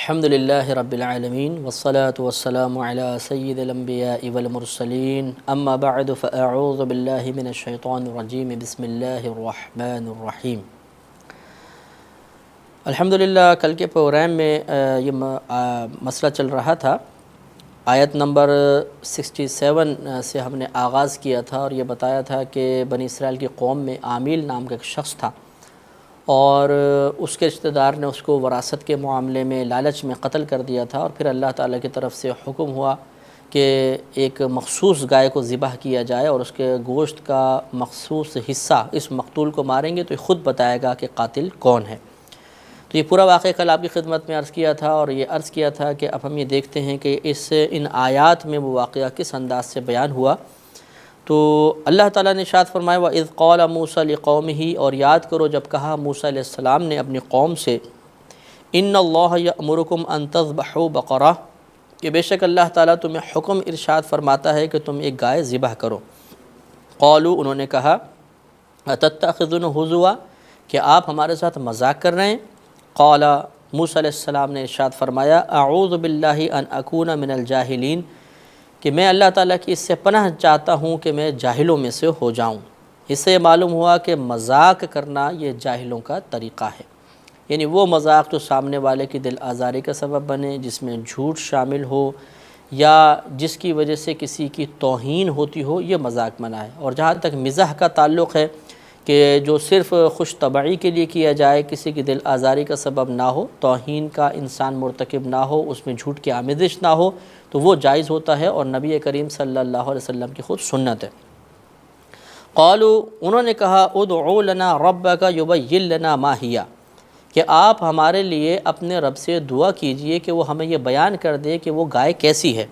الحمدللہ رب العالمین والصلاة والسلام علی سید الانبیاء والمرسلین اما بعد فاعوذ باللہ من الشیطان الرجیم بسم اللہ الرحمن الرحیم۔ الحمدللہ کل کے پروگرام میں یہ مسئلہ چل رہا تھا، آیت نمبر 67 سے ہم نے آغاز کیا تھا اور یہ بتایا تھا کہ بنی اسرائیل کی قوم میں عامیل نام کا ایک شخص تھا اور اس کے رشتہ دار نے اس کو وراثت کے معاملے میں لالچ میں قتل کر دیا تھا، اور پھر اللہ تعالیٰ کی طرف سے حکم ہوا کہ ایک مخصوص گائے کو ذبح کیا جائے اور اس کے گوشت کا مخصوص حصہ اس مقتول کو ماریں گے تو یہ خود بتائے گا کہ قاتل کون ہے۔ تو یہ پورا واقعہ کل آپ کی خدمت میں عرض کیا تھا، اور یہ عرض کیا تھا کہ اب ہم یہ دیکھتے ہیں کہ ان آیات میں وہ واقعہ کس انداز سے بیان ہوا۔ تو اللہ تعالیٰ نے ارشاد فرمایا وَإِذْ قَالَ مُوسَىٰ لِقَوْمِهِ، اور یاد کرو جب کہا موسیٰ علیہ السلام نے اپنی قوم سے إِنَّ اللَّهَ يَأْمُرُكُمْ أَن تَذْبَحُوا بَقَرَةً، کہ بے شک اللہ تعالیٰ تمہیں حکم ارشاد فرماتا ہے کہ تم ایک گائے ذبح کرو۔ قالوا، انہوں نے کہا أَتَتَّخِذُونَ هُزُوًا، کہ آپ ہمارے ساتھ مذاق کر رہے ہیں۔ قال، موسیٰ علیہ السلام نے ارشاد فرمایا اعوذ باللہ ان اکون من الجاہلین، کہ میں اللہ تعالیٰ کی اس سے پناہ چاہتا ہوں کہ میں جاہلوں میں سے ہو جاؤں۔ اس سے معلوم ہوا کہ مذاق کرنا یہ جاہلوں کا طریقہ ہے، یعنی وہ مذاق جو سامنے والے کی دل آزاری کا سبب بنے، جس میں جھوٹ شامل ہو یا جس کی وجہ سے کسی کی توہین ہوتی ہو، یہ مذاق منع ہے۔ اور جہاں تک مزاح کا تعلق ہے کہ جو صرف خوش طبعی کے لیے کیا جائے، کسی کی دل آزاری کا سبب نہ ہو، توہین کا انسان مرتکب نہ ہو، اس میں جھوٹ کی آمیزش نہ ہو، تو وہ جائز ہوتا ہے اور نبی کریم صلی اللہ علیہ وسلم کی خود سنت ہے۔ قالوا، انہوں نے کہا ادعو لنا ربک یبین لنا ما ہی، کہ آپ ہمارے لیے اپنے رب سے دعا کیجئے کہ وہ ہمیں یہ بیان کر دے کہ وہ گائے کیسی ہے۔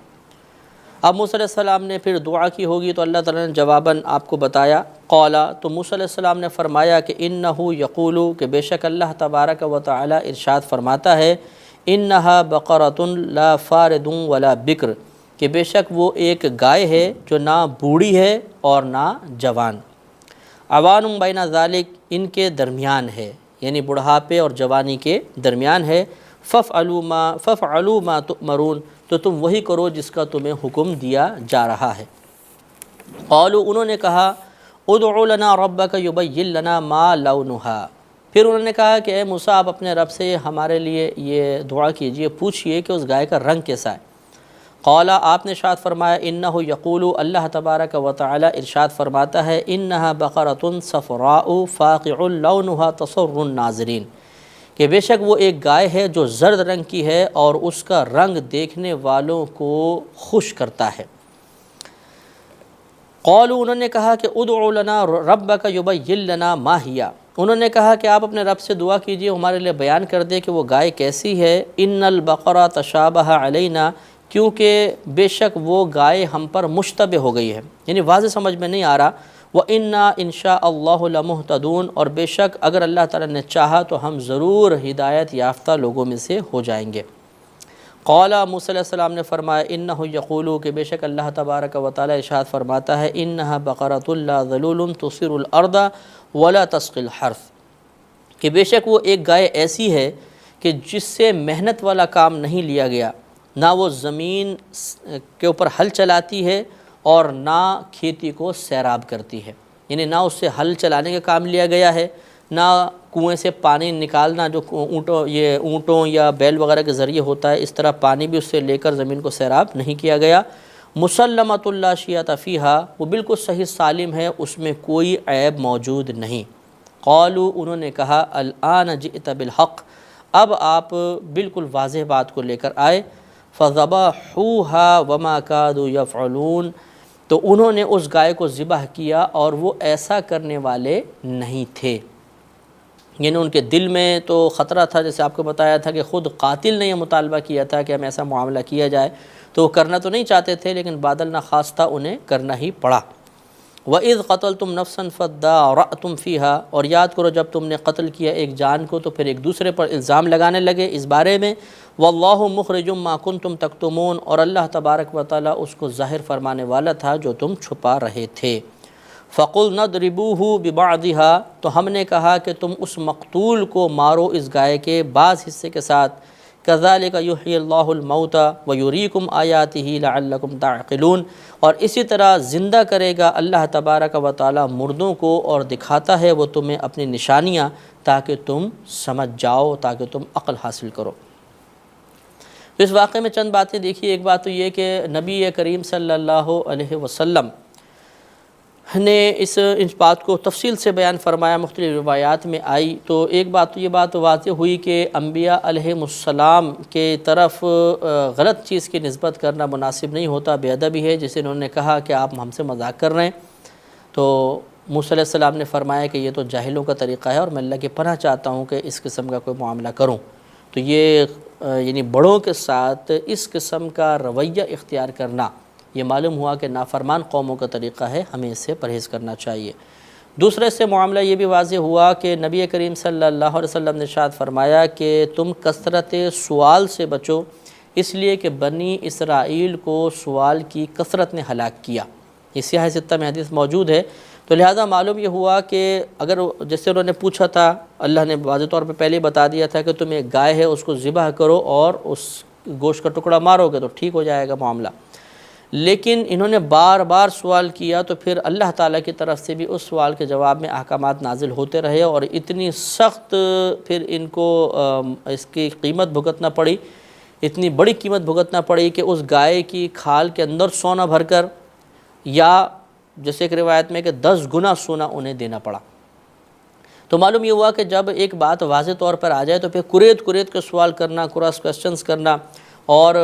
اب موسیٰ علیہ السلام نے پھر دعا کی ہوگی تو اللہ تعالیٰ نے جواباً آپ کو بتایا۔ قال، تو موسیٰ علیہ السلام نے فرمایا کہ انہ یقول، کہ بے شک اللہ تبارک و تعالی ارشاد فرماتا ہے انہا بقرۃ لا فارد ولا بکر، کہ بے شک وہ ایک گائے ہے جو نہ بوڑھی ہے اور نہ جوان، عوان بین ذالک، ان کے درمیان ہے، یعنی بڑھاپے اور جوانی کے درمیان ہے۔ فافعلوا ما تؤمرون، تو تم وہی کرو جس کا تمہیں حکم دیا جا رہا ہے۔ قالوا، انہوں نے کہا ادعو لنا ربک یبین لنا ما لونہا، پھر انہوں نے کہا کہ اے موسیٰ آپ اپنے رب سے ہمارے لیے یہ دعا کیجئے، پوچھئے کہ اس گائے کا رنگ کیسا ہے۔ قال، آپ نے ارشاد فرمایا انہ یقول، اللہ تبارک و تعالی ارشاد فرماتا ہے انہا بقرۃ صفراء فاقع لونہا تسر الناظرین، کہ بے شک وہ ایک گائے ہے جو زرد رنگ کی ہے اور اس کا رنگ دیکھنے والوں کو خوش کرتا ہے۔ قالوا، انہوں نے کہا کہ ادعو لنا ربک یبین لنا ما ہی، انہوں نے کہا کہ آپ اپنے رب سے دعا کیجئے ہمارے لیے بیان کر دے کہ وہ گائے کیسی ہے۔ ان البقرہ تشابہ علینا، کیونکہ بے شک وہ گائے ہم پر مشتبہ ہو گئی ہے، یعنی واضح سمجھ میں نہیں آ رہا۔ وَإِنَّا إِن شَاءَ اللَّهُ لَمُهْتَدُونَ، اور بے شک اگر اللہ تعالیٰ نے چاہا تو ہم ضرور ہدایت یافتہ لوگوں میں سے ہو جائیں گے۔ قال، موسیٰ علیہ السلام نے فرمایا انہ یقول، کہ بے شک اللہ تبارک و تعالی ارشاد فرماتا ہے انہا بقرۃ لا ذلول تثیر الارض ولا تسقی الحرث، کہ بے شک وہ ایک گائے ایسی ہے کہ جس سے محنت والا کام نہیں لیا گیا، نہ وہ زمین کے اوپر ہل چلاتی ہے اور نہ کھیتی کو سیراب کرتی ہے، یعنی نہ اس سے ہل چلانے کا کام لیا گیا ہے، نہ کنویں سے پانی نکالنا جو اونٹوں یا بیل وغیرہ کے ذریعے ہوتا ہے، اس طرح پانی بھی اس سے لے کر زمین کو سیراب نہیں کیا گیا۔ مسلمۃ لا شیۃ فیہا، وہ بالکل صحیح سالم ہے، اس میں کوئی عیب موجود نہیں۔ قالوا، انہوں نے کہا الآن جئت بالحق، اب آپ بالکل واضح بات کو لے کر آئے۔ فذبحوها وما كادوا يفعلون، تو انہوں نے اس گائے کو ذبح کیا اور وہ ایسا کرنے والے نہیں تھے، یعنی ان کے دل میں تو خطرہ تھا، جیسے آپ کو بتایا تھا کہ خود قاتل نے یہ مطالبہ کیا تھا کہ ہم ایسا معاملہ کیا جائے، تو وہ کرنا تو نہیں چاہتے تھے لیکن بعد النخواستہ انہیں کرنا ہی پڑا۔ وَإِذْ قَتَلْتُمْ نَفْسًا فَادَّارَأْتُمْ فِيهَا، اور یاد کرو جب تم نے قتل کیا ایک جان کو تو پھر ایک دوسرے پر الزام لگانے لگے اس بارے میں۔ وَاللَّهُ مُخْرِجٌ مَا كُنْتُمْ تَكْتُمُونَ، اور اللہ تبارک و تعالیٰ اس کو ظاہر فرمانے والا تھا جو تم چھپا رہے تھے۔ فَقُلْنَا اضْرِبُوهُ بِبَعْضِهَا، تو ہم نے کہا کہ تم اس مقتول کو مارو اس گائے کے بعض حصے کے ساتھ، کذالک یحیی اللہ الموتى ویریکم آیاتہ لعلکم تعقلون، اور اسی طرح زندہ کرے گا اللہ تبارک و تعالی مردوں کو اور دکھاتا ہے وہ تمہیں اپنی نشانیاں تاکہ تم سمجھ جاؤ، تاکہ تم عقل حاصل کرو۔ تو اس واقعے میں چند باتیں دیکھیے۔ ایک بات تو یہ کہ نبی کریم صلی اللہ علیہ وسلم نے اس بات کو تفصیل سے بیان فرمایا، مختلف روایات میں آئی۔ تو ایک بات تو یہ بات واضح ہوئی کہ انبیاء علیہ السلام کے طرف غلط چیز کی نسبت کرنا مناسب نہیں ہوتا، بے ادبی ہے۔ جسے انہوں نے کہا کہ آپ ہم سے مذاق کر رہے ہیں، تو موسیٰ علیہ السلام نے فرمایا کہ یہ تو جاہلوں کا طریقہ ہے اور میں اللہ کی پناہ چاہتا ہوں کہ اس قسم کا کوئی معاملہ کروں۔ تو یہ یعنی بڑوں کے ساتھ اس قسم کا رویہ اختیار کرنا، یہ معلوم ہوا کہ نافرمان قوموں کا طریقہ ہے، ہمیں اس سے پرہیز کرنا چاہیے۔ دوسرے سے معاملہ یہ بھی واضح ہوا کہ نبی کریم صلی اللہ علیہ وسلم نے ارشاد فرمایا کہ تم کثرت سوال سے بچو، اس لیے کہ بنی اسرائیل کو سوال کی کثرت نے ہلاک کیا۔ یہ سیاہ ستہ میں حدیث موجود ہے۔ تو لہٰذا معلوم یہ ہوا کہ اگر جیسے انہوں نے پوچھا تھا، اللہ نے واضح طور پہ پہلے بتا دیا تھا کہ تم ایک گائے ہے اس کو ذبح کرو اور اس گوشت کا ٹکڑا مارو گے تو ٹھیک ہو جائے گا معاملہ، لیکن انہوں نے بار بار سوال کیا تو پھر اللہ تعالیٰ کی طرف سے بھی اس سوال کے جواب میں احکامات نازل ہوتے رہے اور اتنی سخت پھر ان کو اس کی قیمت بھگتنا پڑی، اتنی بڑی قیمت بھگتنا پڑی کہ اس گائے کی کھال کے اندر سونا بھر کر، یا جیسے ایک روایت میں کہ 10 گنا سونا انہیں دینا پڑا۔ تو معلوم یہ ہوا کہ جب ایک بات واضح طور پر آ جائے تو پھر کریت کے سوال کرنا، کراس کوسچنز کرنا، اور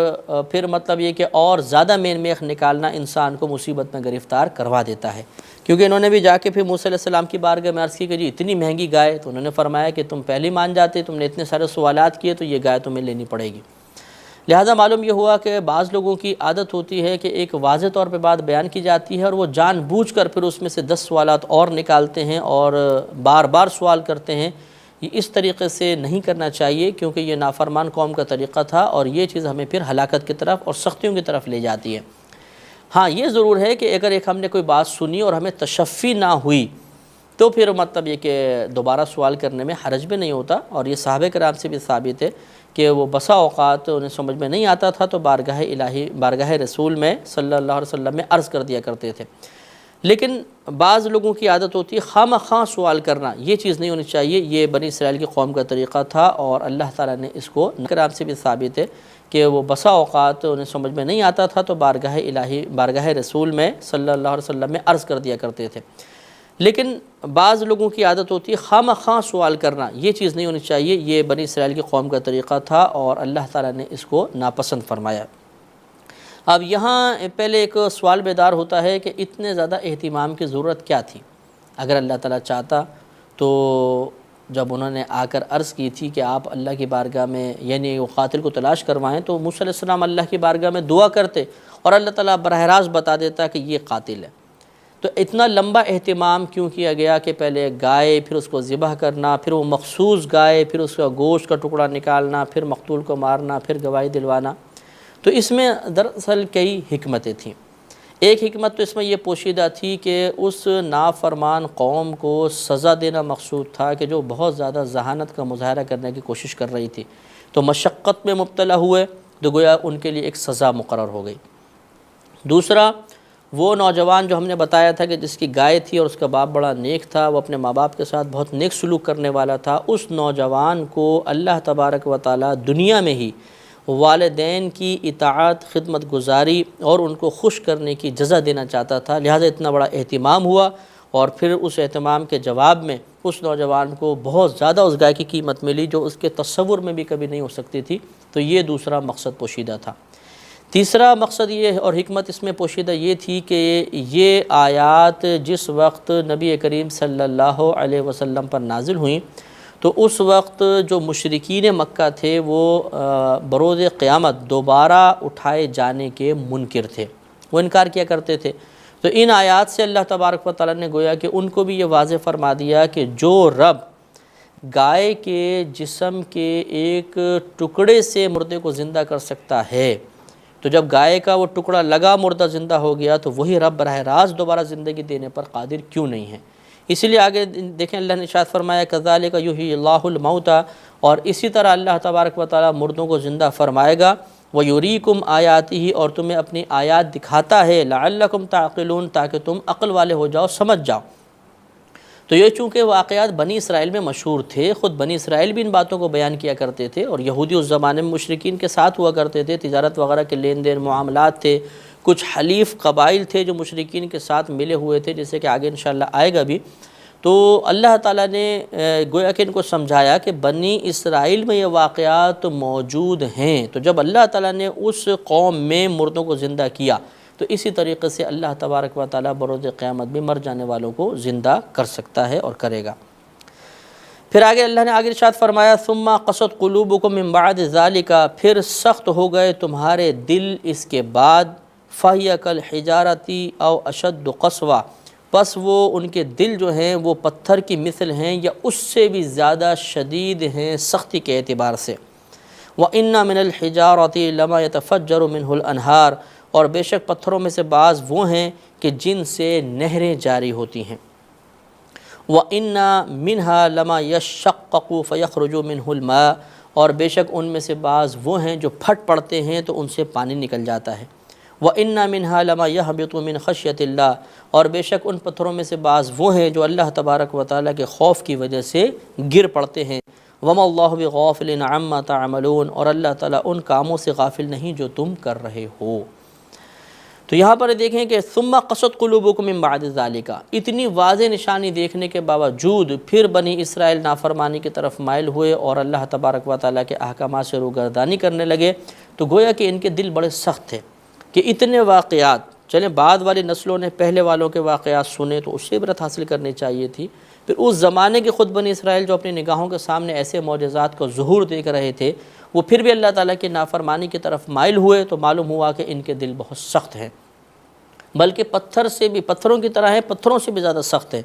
پھر مطلب یہ کہ اور زیادہ مین میخ نکالنا انسان کو مصیبت میں گرفتار کروا دیتا ہے۔ کیونکہ انہوں نے بھی جا کے پھر موسیٰ علیہ السلام کی بارگاہ میں عرض کی کہ جی اتنی مہنگی گائے، تو انہوں نے فرمایا کہ تم پہلے مان جاتے، تم نے اتنے سارے سوالات کیے تو یہ گائے تمہیں لینی پڑے گی۔ لہٰذا معلوم یہ ہوا کہ بعض لوگوں کی عادت ہوتی ہے کہ ایک واضح طور پہ بات بیان کی جاتی ہے اور وہ جان بوجھ کر پھر اس میں سے 10 سوالات اور نکالتے ہیں اور بار بار سوال کرتے ہیں۔ یہ اس طریقے سے نہیں کرنا چاہیے، کیونکہ یہ نافرمان قوم کا طریقہ تھا اور یہ چیز ہمیں پھر ہلاکت کی طرف اور سختیوں کی طرف لے جاتی ہے۔ ہاں یہ ضرور ہے کہ اگر ہم نے کوئی بات سنی اور ہمیں تشفی نہ ہوئی تو پھر مطلب یہ کہ دوبارہ سوال کرنے میں حرج بھی نہیں ہوتا، اور یہ صحابہ کرام سے بھی ثابت ہے کہ وہ بسا اوقات انہیں سمجھ میں نہیں آتا تھا تو بارگاہ رسول میں صلی اللہ علیہ وسلم میں عرض کر دیا کرتے تھے۔ لیکن بعض لوگوں کی عادت ہوتی ہے خواہ مخواہ سوال کرنا، یہ چیز نہیں ہونی چاہیے۔ یہ بنی اسرائیل کی قوم کا طریقہ تھا اور اللہ تعالیٰ نے اس کو کرام سے بھی ثابت ہے کہ وہ بسا اوقات انہیں سمجھ میں نہیں آتا تھا تو بارگاہ رسول میں صلی اللہ علیہ وسلم میں عرض کر دیا کرتے تھے۔ لیکن بعض لوگوں کی عادت ہوتی ہے خواہ مخواہ سوال کرنا، یہ چیز نہیں ہونی چاہیے۔ یہ بنی اسرائیل کی قوم کا طریقہ تھا اور اللہ تعالیٰ نے اس کو ناپسند فرمایا۔ اب یہاں پہلے ایک سوال بیدار ہوتا ہے کہ اتنے زیادہ اہتمام کی ضرورت کیا تھی؟ اگر اللہ تعالیٰ چاہتا تو جب انہوں نے آ کر عرض کی تھی کہ آپ اللہ کی بارگاہ میں یعنی وہ قاتل کو تلاش کروائیں، تو موسیٰ علیہ السلام اللہ کی بارگاہ میں دعا کرتے اور اللہ تعالیٰ براہ راست بتا دیتا کہ یہ قاتل ہے۔ تو اتنا لمبا اہتمام کیوں کیا گیا کہ پہلے گائے، پھر اس کو ذبح کرنا، پھر وہ مخصوص گائے، پھر اس کا گوشت کا ٹکڑا نکالنا، پھر مقتول کو مارنا، پھر گواہی دلوانا؟ تو اس میں دراصل کئی حکمتیں تھیں۔ ایک حکمت تو اس میں یہ پوشیدہ تھی کہ اس نافرمان قوم کو سزا دینا مقصود تھا کہ جو بہت زیادہ ذہانت کا مظاہرہ کرنے کی کوشش کر رہی تھی، تو مشقت میں مبتلا ہوئے تو گویا ان کے لیے ایک سزا مقرر ہو گئی۔ دوسرا، وہ نوجوان جو ہم نے بتایا تھا کہ جس کی گائے تھی اور اس کا باپ بڑا نیک تھا، وہ اپنے ماں باپ کے ساتھ بہت نیک سلوک کرنے والا تھا، اس نوجوان کو اللہ تبارک و تعالی دنیا میں ہی والدین کی اطاعت، خدمت گزاری اور ان کو خوش کرنے کی جزا دینا چاہتا تھا، لہذا اتنا بڑا اہتمام ہوا اور پھر اس اہتمام کے جواب میں اس نوجوان کو بہت زیادہ اس گائے کی قیمت ملی جو اس کے تصور میں بھی کبھی نہیں ہو سکتی تھی۔ تو یہ دوسرا مقصد پوشیدہ تھا۔ تیسرا مقصد یہ اور حکمت اس میں پوشیدہ یہ تھی کہ یہ آیات جس وقت نبی کریم صلی اللہ علیہ وسلم پر نازل ہوئیں تو اس وقت جو مشرکین مکہ تھے وہ بروز قیامت دوبارہ اٹھائے جانے کے منکر تھے، وہ انکار کیا کرتے تھے۔ تو ان آیات سے اللہ تبارک و تعالیٰ نے گویا کہ ان کو بھی یہ واضح فرما دیا کہ جو رب گائے کے جسم کے ایک ٹکڑے سے مردے کو زندہ کر سکتا ہے، تو جب گائے کا وہ ٹکڑا لگا مردہ زندہ ہو گیا تو وہی رب براہ راست دوبارہ زندگی دینے پر قادر کیوں نہیں ہے؟ اسی لیے آگے دیکھیں اللہ نے ارشاد فرمایا کذالک یحیی اللہ الموتى، اور اسی طرح اللہ تبارک و تعالیٰ مردوں کو زندہ فرمائے گا، وَيُرِيكُمْ آیاتہ، اور تمہیں اپنی آیات دکھاتا ہے، لعلکم تعقلون، تاکہ تم عقل والے ہو جاؤ، سمجھ جاؤ۔ تو یہ چونکہ واقعات بنی اسرائیل میں مشہور تھے، خود بنی اسرائیل بھی ان باتوں کو بیان کیا کرتے تھے، اور یہودی اس زمانے میں مشرکین کے ساتھ ہوا کرتے تھے، تجارت وغیرہ کے لین دین معاملات تھے، کچھ حلیف قبائل تھے جو مشرکین کے ساتھ ملے ہوئے تھے، جیسے کہ آگے انشاءاللہ آئے گا بھی۔ تو اللہ تعالیٰ نے گویا کہ ان کو سمجھایا کہ بنی اسرائیل میں یہ واقعات موجود ہیں، تو جب اللہ تعالیٰ نے اس قوم میں مردوں کو زندہ کیا تو اسی طریقے سے اللہ تبارک و تعالیٰ بروز قیامت بھی مر جانے والوں کو زندہ کر سکتا ہے اور کرے گا۔ پھر آگے اللہ نے ارشاد فرمایا ثم قست قلوبکم من بعد ذالک، پھر سخت ہو گئے تمہارے دل اس کے بعد، فہی کالحجارۃ او اشد قسوہ، پس وہ ان کے دل جو ہیں وہ پتھر کی مثل ہیں یا اس سے بھی زیادہ شدید ہیں سختی کے اعتبار سے۔ وَإِنَّ مِنَ الْحِجَارَةِ لَمَا يَتَفَجَّرُ مِنْهُ الْأَنْهَارُ، اور بے شک پتھروں میں سے بعض وہ ہیں کہ جن سے نہریں جاری ہوتی ہیں۔ وَإِنَّ مِنْهَا لَمَا يَشَّقَّقُ فَيَخْرُجُ مِنْهُ الْمَاءُ، اور بے شک ان میں سے بعض وہ ہیں جو پھٹ پڑتے ہیں تو ان سے پانی نکل جاتا ہے۔ وَإِنَّ مِنْهَا لَمَا يَهْبِطُ مِنْ خَشْيَةِ اللَّهِ، اور بے شک ان پتھروں میں سے بعض وہ ہیں جو اللہ تبارک و تعالیٰ کے خوف کی وجہ سے گر پڑتے ہیں۔ وَمَا اللَّهُ بِغَافِلٍ عَمَّا تَعْمَلُونَ، اور اللہ تعالیٰ ان کاموں سے غافل نہیں جو تم کر رہے ہو۔ تو یہاں پر دیکھیں کہ ثم قست قلوبکم من بعد ذالک، اتنی واضح نشانی دیکھنے کے باوجود پھر بنی اسرائیل نافرمانی کی طرف مائل ہوئے اور اللہ تبارک و تعالیٰ کے احکامات سے روگردانی کرنے لگے، تو گویا کہ ان کے دل بڑے سخت تھے کہ اتنے واقعات، چلیں بعد والی نسلوں نے پہلے والوں کے واقعات سنے تو اس سے عبرت حاصل کرنی چاہیے تھی، پھر اس زمانے کے خود بنی اسرائیل جو اپنی نگاہوں کے سامنے ایسے معجزات کو ظہور دیکھ رہے تھے، وہ پھر بھی اللہ تعالیٰ کی نافرمانی کی طرف مائل ہوئے تو معلوم ہوا کہ ان کے دل بہت سخت ہیں، بلکہ پتھر سے بھی، پتھروں کی طرح ہیں، پتھروں سے بھی زیادہ سخت ہیں۔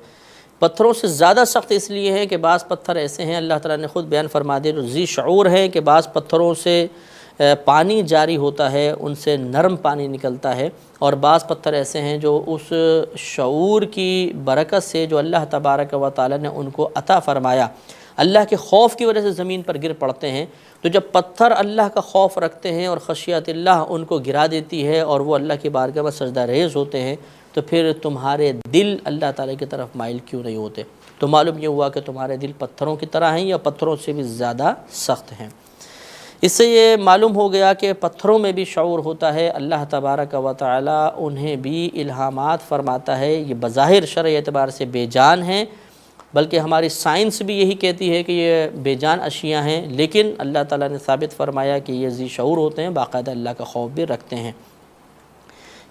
پتھروں سے زیادہ سخت اس لیے ہے کہ بعض پتھر ایسے ہیں، اللہ تعالیٰ نے خود بیان فرما دیا، جو ذی شعور ہیں کہ بعض پتھروں سے پانی جاری ہوتا ہے، ان سے نرم پانی نکلتا ہے، اور بعض پتھر ایسے ہیں جو اس شعور کی برکت سے جو اللہ تبارک و تعالیٰ نے ان کو عطا فرمایا، اللہ کے خوف کی وجہ سے زمین پر گر پڑتے ہیں۔ تو جب پتھر اللہ کا خوف رکھتے ہیں اور خشیت اللہ ان کو گرا دیتی ہے اور وہ اللہ کی بارگاہ میں سجدہ ریز ہوتے ہیں، تو پھر تمہارے دل اللہ تعالیٰ کی طرف مائل کیوں نہیں ہوتے؟ تو معلوم یہ ہوا کہ تمہارے دل پتھروں کی طرح ہیں یا پتھروں سے بھی زیادہ سخت ہیں۔ اس سے یہ معلوم ہو گیا کہ پتھروں میں بھی شعور ہوتا ہے، اللہ تبارک و تعالیٰ انہیں بھی الہامات فرماتا ہے، یہ بظاہر شرعی اعتبار سے بے جان ہیں، بلکہ ہماری سائنس بھی یہی کہتی ہے کہ یہ بے جان اشیاء ہیں، لیکن اللہ تعالیٰ نے ثابت فرمایا کہ یہ ذی شعور ہوتے ہیں، باقاعدہ اللہ کا خوف بھی رکھتے ہیں۔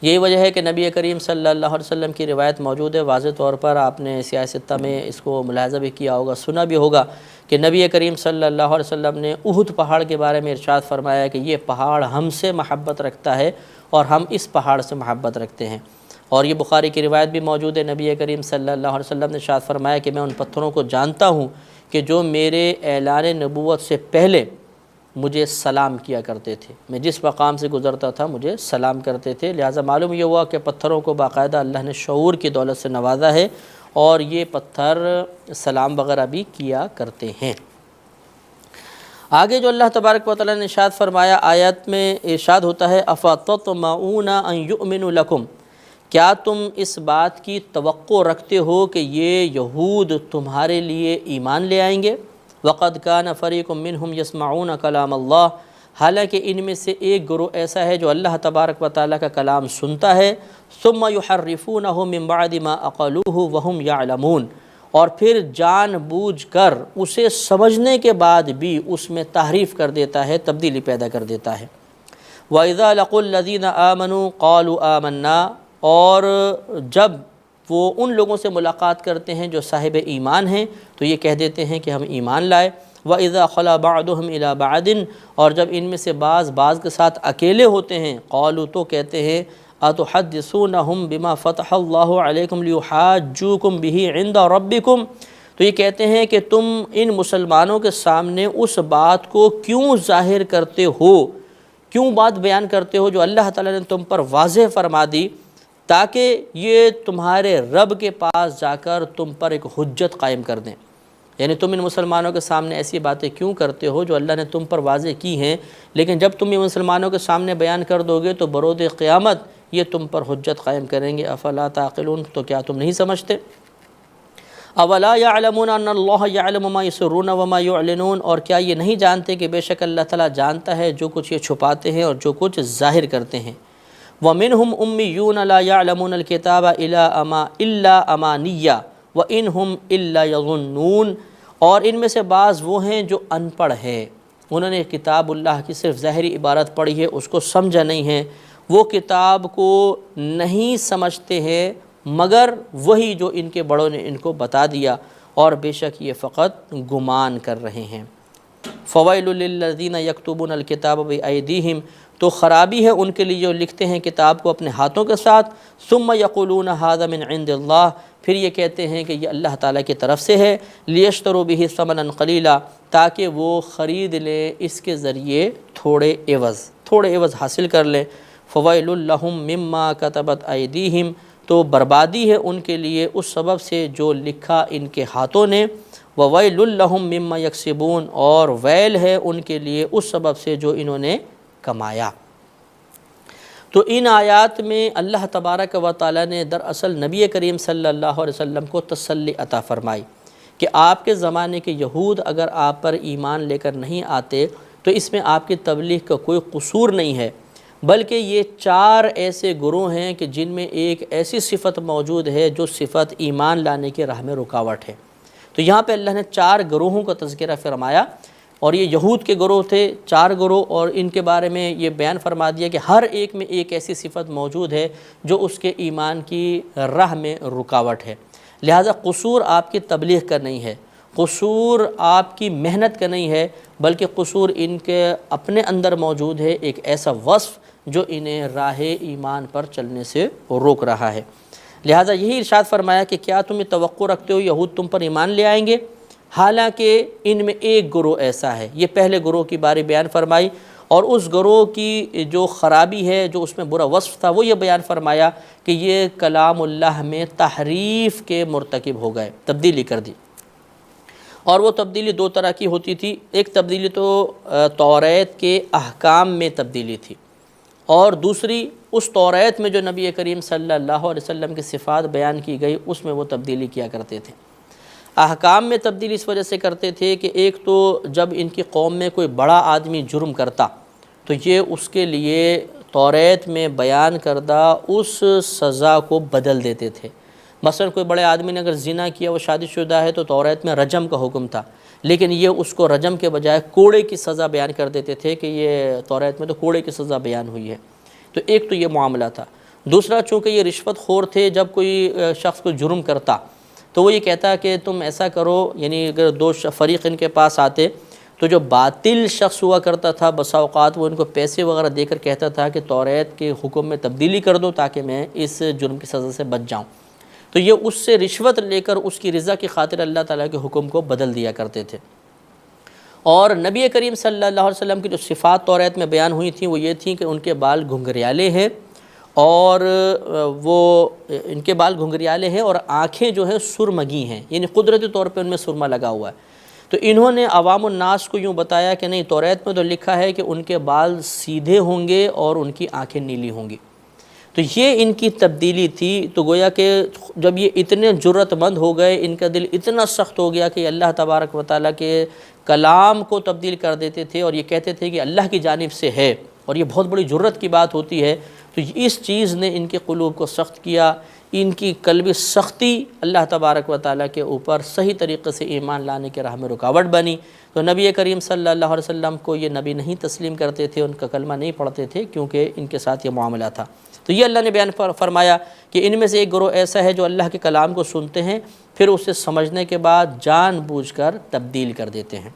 یہی وجہ ہے کہ نبی کریم صلی اللہ علیہ وسلم کی روایت موجود ہے، واضح طور پر آپ نے سیاہ ستہ میں اس کو ملاحظہ بھی کیا ہوگا، سنا بھی ہوگا کہ نبی کریم صلی اللہ علیہ وسلم نے احد پہاڑ کے بارے میں ارشاد فرمایا کہ یہ پہاڑ ہم سے محبت رکھتا ہے اور ہم اس پہاڑ سے محبت رکھتے ہیں، اور یہ بخاری کی روایت بھی موجود ہے، نبی کریم صلی اللہ علیہ وسلم نے ارشاد فرمایا کہ میں ان پتھروں کو جانتا ہوں کہ جو میرے اعلان نبوت سے پہلے مجھے سلام کیا کرتے تھے، میں جس مقام سے گزرتا تھا مجھے سلام کرتے تھے، لہٰذا معلوم یہ ہوا کہ پتھروں کو باقاعدہ اللہ نے شعور کی دولت سے نوازا ہے اور یہ پتھر سلام وغیرہ بھی کیا کرتے ہیں۔ آگے جو اللہ تبارک و تعالیٰ نے ارشاد فرمایا، آیت میں ارشاد ہوتا ہے اَفَتَطْمَعُونَ أَن يُؤْمِنُوا لَكُمْ، کیا تم اس بات کی توقع رکھتے ہو کہ یہ یہود تمہارے لیے ایمان لے آئیں گے؟ وَقَدْ كَانَ فَرِيقٌ مِّنْهُمْ يَسْمَعُونَ كَلَامَ اللَّهِ، حالانکہ ان میں سے ایک گروہ ایسا ہے جو اللہ تبارک و تعالیٰ کا کلام سنتا ہے، ثُمَّ يُحَرِّفُونَهُ مِن بَعْدِ مَا أَقَلُوهُ وَهُمْ يَعْلَمُونَ، اور پھر جان بوجھ کر اسے سمجھنے کے بعد بھی اس میں تحریف کر دیتا ہے، تبدیلی پیدا کر دیتا ہے۔ وَإِذَا لَقُوا الَّذِينَ آمَنُوا قَالُوا آمَنَّا، اور جب وہ ان لوگوں سے ملاقات کرتے ہیں جو صاحب ایمان ہیں تو یہ کہہ دیتے ہیں کہ ہم ایمان لائے۔ وَإِذَا خَلَا بَعْضُهُمْ إِلَىٰ بَعْضٍ، اور جب ان میں سے بعض کے ساتھ اکیلے ہوتے ہیں، قالوا، تو کہتے ہیں أَتُحَدِّثُونَهُمْ بِمَا فَتَحَ اللَّهُ عَلَيْكُمْ لِيُحَاجُّوكُمْ بِهِ عِنْدَ رَبِّكُمْ، تو یہ کہتے ہیں کہ تم ان مسلمانوں کے سامنے اس بات کو کیوں ظاہر کرتے ہو، کیوں بات بیان کرتے ہو جو اللہ تعالیٰ نے تم پر واضح فرما دی، تاکہ یہ تمہارے رب کے پاس جا کر تم پر ایک حجت قائم کر دیں۔ یعنی تم ان مسلمانوں کے سامنے ایسی باتیں کیوں کرتے ہو جو اللہ نے تم پر واضح کی ہیں، لیکن جب تم یہ مسلمانوں کے سامنے بیان کر دو گے تو بروز قیامت یہ تم پر حجت قائم کریں گے۔ افلا تعقلون، تو کیا تم نہیں سمجھتے؟ اولا یعلمون ان اللہ یعلم ما یسرون وما یعلنون، اور کیا یہ نہیں جانتے کہ بے شک اللہ تعالیٰ جانتا ہے جو کچھ یہ چھپاتے ہیں اور جو کچھ ظاہر کرتے ہیں۔ وَمِنْهُمْ أُمِّيُّونَ لَا يَعْلَمُونَ الْكِتَابَ إِلَّا أَمَانِيَّ وَإِنْهُمْ إِلَّا يَظُنُّونَ، اور ان میں سے بعض وہ ہیں جو ان پڑھ ہے، انہوں نے کتاب اللہ کی صرف ظاہری عبارت پڑھی ہے، اس کو سمجھا نہیں ہے، وہ کتاب کو نہیں سمجھتے ہیں مگر وہی جو ان کے بڑوں نے ان کو بتا دیا، اور بے شک یہ فقط گمان کر رہے ہیں۔ فویل للذین یکتبون الکتاب بایدیہم، تو خرابی ہے ان کے لیے جو لکھتے ہیں کتاب کو اپنے ہاتھوں کے ساتھ، ثم یقولون ھذا من عند اللہ، پھر یہ کہتے ہیں کہ یہ اللہ تعالیٰ کی طرف سے ہے، لیشتروا بہ ثمنا قلیلا، تاکہ وہ خرید لیں اس کے ذریعے تھوڑے عوض حاصل کر لیں۔ فویل لہم مما کتبت ایدیہم، تو بربادی ہے ان کے لیے اس سبب سے جو لکھا ان کے ہاتھوں نے، وویل لہم مما یکسبون، اور ویل ہے ان کے لیے اس سبب سے جو انہوں نے کمایا۔ تو ان آیات میں اللہ تبارک و تعالیٰ نے دراصل نبی کریم صلی اللہ علیہ وسلم کو تسلی عطا فرمائی کہ آپ کے زمانے کے یہود اگر آپ پر ایمان لے کر نہیں آتے تو اس میں آپ کی تبلیغ کا کوئی قصور نہیں ہے، بلکہ یہ 4 ایسے گروہ ہیں کہ جن میں ایک ایسی صفت موجود ہے جو صفت ایمان لانے کے راہ میں رکاوٹ ہے۔ تو یہاں پہ اللہ نے 4 گروہوں کا تذکرہ فرمایا، اور یہ یہود کے گروہ تھے 4 گروہ، اور ان کے بارے میں یہ بیان فرما دیا کہ ہر ایک میں ایک ایسی صفت موجود ہے جو اس کے ایمان کی راہ میں رکاوٹ ہے۔ لہٰذا قصور آپ کی تبلیغ کا نہیں ہے، قصور آپ کی محنت کا نہیں ہے، بلکہ قصور ان کے اپنے اندر موجود ہے، ایک ایسا وصف جو انہیں راہ ایمان پر چلنے سے روک رہا ہے۔ لہٰذا یہی ارشاد فرمایا کہ کیا تم یہ توقع رکھتے ہو یہود تم پر ایمان لے آئیں گے؟ حالانکہ ان میں ایک گروہ ایسا ہے، یہ پہلے گروہ کی باری بیان فرمائی، اور اس گروہ کی جو خرابی ہے، جو اس میں برا وصف تھا، وہ یہ بیان فرمایا کہ یہ کلام اللہ میں تحریف کے مرتکب ہو گئے، تبدیلی کر دی۔ اور وہ تبدیلی 2 طرح کی ہوتی تھی، ایک تبدیلی تو توریت کے احکام میں تبدیلی تھی، اور دوسری اس توریت میں جو نبی کریم صلی اللہ علیہ وسلم کی صفات بیان کی گئی اس میں وہ تبدیلی کیا کرتے تھے۔ احکام میں تبدیلی اس وجہ سے کرتے تھے کہ ایک تو جب ان کی قوم میں کوئی بڑا آدمی جرم کرتا تو یہ اس کے لیے توریت میں بیان کردہ اس سزا کو بدل دیتے تھے۔ مثلا کوئی بڑے آدمی نے اگر زنا کیا، وہ شادی شدہ ہے، تو توریت میں رجم کا حکم تھا، لیکن یہ اس کو رجم کے بجائے کوڑے کی سزا بیان کر دیتے تھے کہ یہ توریت میں تو کوڑے کی سزا بیان ہوئی ہے۔ تو ایک تو یہ معاملہ تھا۔ دوسرا، چونکہ یہ رشوت خور تھے، جب کوئی شخص کو جرم کرتا تو وہ یہ کہتا کہ تم ایسا کرو، یعنی اگر 2 فریق ان کے پاس آتے تو جو باطل شخص ہوا کرتا تھا بسا اوقات وہ ان کو پیسے وغیرہ دے کر کہتا تھا کہ توریت کے حکم میں تبدیلی کر دو تاکہ میں اس جرم کی سزا سے بچ جاؤں۔ تو یہ اس سے رشوت لے کر اس کی رضا کی خاطر اللہ تعالیٰ کے حکم کو بدل دیا کرتے تھے۔ اور نبی کریم صلی اللہ علیہ وسلم کی جو صفات توریت میں بیان ہوئی تھیں وہ یہ تھیں کہ ان کے بال گھنگریالے ہیں، اور وہ ان کے بال گھنگریالے ہیں اور آنکھیں جو ہیں سرمگی ہیں، یعنی قدرتی طور پہ ان میں سرما لگا ہوا ہے۔ تو انہوں نے عوام الناس کو یوں بتایا کہ نہیں، توریت میں تو لکھا ہے کہ ان کے بال سیدھے ہوں گے اور ان کی آنکھیں نیلی ہوں گی۔ تو یہ ان کی تبدیلی تھی۔ تو گویا کہ جب یہ اتنے جرأت مند ہو گئے، ان کا دل اتنا سخت ہو گیا کہ اللہ تبارک و تعالیٰ کے کلام کو تبدیل کر دیتے تھے اور یہ کہتے تھے کہ اللہ کی جانب سے ہے، اور یہ بہت بڑی جرأت کی بات ہوتی ہے۔ تو اس چیز نے ان کے قلوب کو سخت کیا، ان کی قلبی سختی اللہ تبارک و تعالیٰ کے اوپر صحیح طریقے سے ایمان لانے کے راہ میں رکاوٹ بنی۔ تو نبی کریم صلی اللہ علیہ وسلم کو یہ نبی نہیں تسلیم کرتے تھے، ان کا کلمہ نہیں پڑھتے تھے، کیونکہ ان کے ساتھ یہ معاملہ تھا۔ تو یہ اللہ نے بیان فرمایا کہ ان میں سے ایک گروہ ایسا ہے جو اللہ کے کلام کو سنتے ہیں، پھر اسے سمجھنے کے بعد جان بوجھ کر تبدیل کر دیتے ہیں۔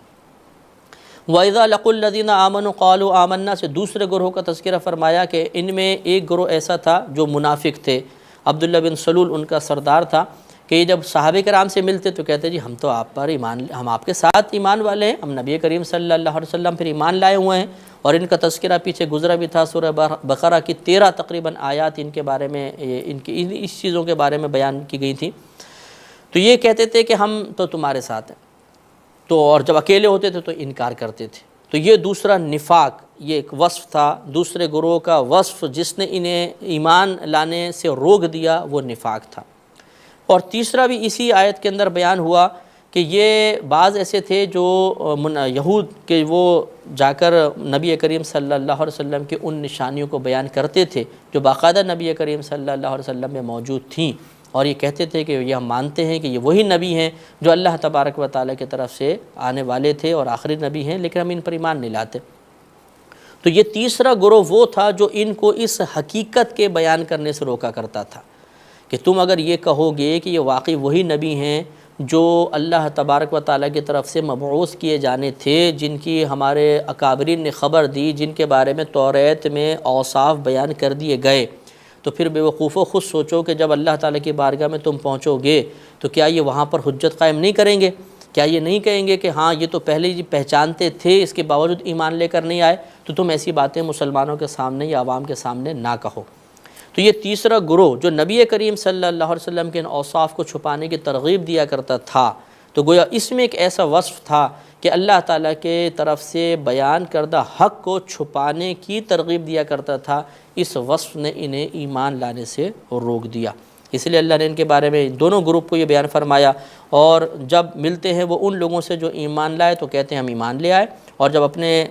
وَإِذَا لَقُوا الَّذِينَ آمَنُوا قَالُوا آمَنَّا سے دوسرے گروہ کا تذکرہ فرمایا کہ ان میں ایک گروہ ایسا تھا جو منافق تھے، عبداللہ بن سلول ان کا سردار تھا۔ کہ جب صحابہ کرام سے ملتے تو کہتے جی ہم تو آپ پر ہم آپ کے ساتھ ایمان والے ہیں، ہم نبی کریم صلی اللہ علیہ وسلم پھر ایمان لائے ہوئے ہیں۔ اور ان کا تذکرہ پیچھے گزرا بھی تھا، سورہ بقرہ کی 13 تقریباً آیات ان کے بارے میں، اس چیزوں کے بارے میں بیان کی گئی تھی۔ تو یہ کہتے تھے کہ ہم تو تمہارے ساتھ ہیں، تو اور جب اکیلے ہوتے تھے تو انکار کرتے تھے۔ تو یہ دوسرا نفاق، یہ ایک وصف تھا دوسرے گروہ کا وصف جس نے انہیں ایمان لانے سے روک دیا، وہ نفاق تھا۔ اور تیسرا بھی اسی آیت کے اندر بیان ہوا کہ یہ بعض ایسے تھے جو یہود کے، وہ جا کر نبی کریم صلی اللہ علیہ وسلم کے ان نشانیوں کو بیان کرتے تھے جو باقاعدہ نبی کریم صلی اللہ علیہ وسلم میں موجود تھیں، اور یہ کہتے تھے کہ یہ ہم مانتے ہیں کہ یہ وہی نبی ہیں جو اللہ تبارک و تعالیٰ کی طرف سے آنے والے تھے اور آخری نبی ہیں، لیکن ہم ان پر ایمان نہیں لاتے۔ تو یہ تیسرا گروہ وہ تھا جو ان کو اس حقیقت کے بیان کرنے سے روکا کرتا تھا کہ تم اگر یہ کہو گے کہ یہ واقعی وہی نبی ہیں جو اللہ تبارک و تعالیٰ کی طرف سے مبعوث کیے جانے تھے، جن کی ہمارے اکابرین نے خبر دی، جن کے بارے میں توریت میں اوصاف بیان کر دیے گئے، تو پھر بے وقوفو خود سوچو کہ جب اللہ تعالیٰ کی بارگاہ میں تم پہنچو گے تو کیا یہ وہاں پر حجت قائم نہیں کریں گے؟ کیا یہ نہیں کہیں گے کہ ہاں یہ تو پہلے ہی پہچانتے تھے، اس کے باوجود ایمان لے کر نہیں آئے، تو تم ایسی باتیں مسلمانوں کے سامنے یا عوام کے سامنے نہ کہو۔ تو یہ تیسرا گروہ جو نبی کریم صلی اللہ علیہ وسلم کے ان اوصاف کو چھپانے کی ترغیب دیا کرتا تھا، تو گویا اس میں ایک ایسا وصف تھا کہ اللہ تعالیٰ کے طرف سے بیان کردہ حق کو چھپانے کی ترغیب دیا کرتا تھا۔ اس وصف نے انہیں ایمان لانے سے روک دیا، اس لیے اللہ نے ان کے بارے میں دونوں گروپ کو یہ بیان فرمایا۔ اور جب ملتے ہیں وہ ان لوگوں سے جو ایمان لائے تو کہتے ہیں ہم ایمان لے آئے، اور جب اپنے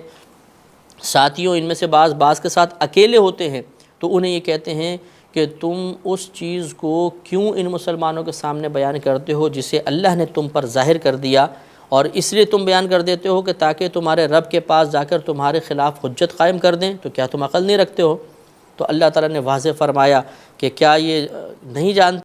ساتھیوں ان میں سے بعض کے ساتھ اکیلے ہوتے ہیں تو انہیں یہ کہتے ہیں کہ تم اس چیز کو کیوں ان مسلمانوں کے سامنے بیان کرتے ہو جسے اللہ نے تم پر ظاہر کر دیا، اور اس لیے تم بیان کر دیتے ہو کہ تاکہ تمہارے رب کے پاس جا کر تمہارے خلاف حجت قائم کر دیں، تو کیا تم عقل نہیں رکھتے ہو؟ تو اللہ تعالیٰ نے واضح فرمایا کہ کیا یہ نہیں جانتے